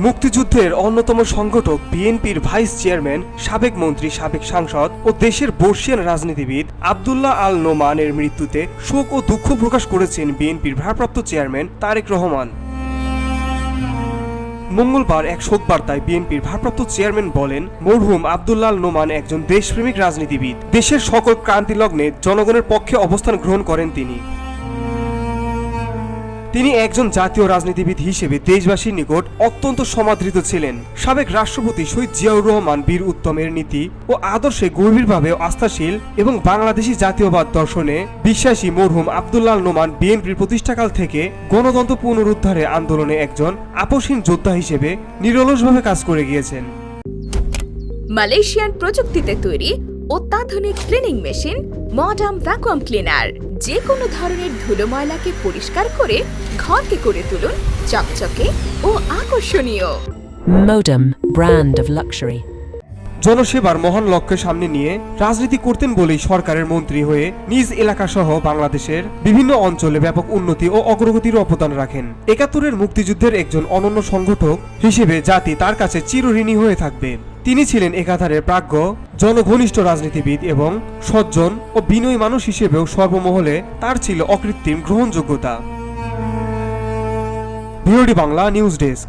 মুক্তিযুদ্ধের অন্যতম সংগঠক বিএনপির ভাইস চেয়ারম্যান, সাবেক মন্ত্রী, সাবেক সাংসদ ও দেশের বর্ষিয়ান রাজনীতিবিদ আব্দুল্লাহ আল নোমানের মৃত্যুতে শোক ও দুঃখ প্রকাশ করেছেন বিএনপির ভারপ্রাপ্ত চেয়ারম্যান তারেক রহমান। মঙ্গলবার এক শোকবার্তায় বিএনপির ভারপ্রাপ্ত চেয়ারম্যান বলেন, মরহুম আব্দুল্লাহ আল নোমান একজন দেশপ্রেমিক রাজনীতিবিদ। দেশের সকল ক্রান্তিলগ্নে জনগণের পক্ষে অবস্থান গ্রহণ করেন তিনি একজন জাতীয় রাজনীতিবিদ হিসেবে দেশবাসীর নিকট অত্যন্ত সমাদৃত ছিলেন। সাবেক রাষ্ট্রপতি শহীদ জিয়াউর রহমান বীর উত্তমের নীতি ও আদর্শে গভীরভাবে আস্থাশীল এবং বাংলাদেশী জাতীয়বাদ দর্শনে বিশ্বাসী মরহুম আব্দুল্লাহ আল নোমান বিএনপির প্রতিষ্ঠাকাল থেকে গণতন্ত্র পুনরুদ্ধারে আন্দোলনে একজন আপোষহীন যোদ্ধা হিসেবে নিরলসভাবে কাজ করে গিয়েছেন। মালয়েশিয়ান প্রযুক্তিতে তৈরি অত্যাধুনিক cleaning machine modern vacuum cleaner যে কোনো ধরনের ধুলো ময়লাকে পরিষ্কার করে ঘরকে করে তুলুন চকচকে ও আকর্ষণীয়। Modem, brand of luxury. জনসেবার মহান লক্ষ্যের সামনে নিয়ে রাজনীতি করতেন বলেই সরকারের মন্ত্রী হয়ে নিজ এলাকা সহ বাংলাদেশের বিভিন্ন অঞ্চলে ব্যাপক উন্নতি ও অগ্রগতির অবদান রাখেন। ৭১-এর মুক্তিযুদ্ধের একজন অনন্য সংগঠক হিসেবে জাতি তার কাছে চিরঋণী হয়ে থাকবে। তিনি ছিলেন একাধারে প্রাজ্ঞ, জনঘনিষ্ঠ রাজনীতিবিদ এবং সজ্জন ও বিনয়ী মানুষ হিসেবেও সর্বমহলে তার ছিল অকৃত্রিম গ্রহণযোগ্যতা। BOD Bangla news desk.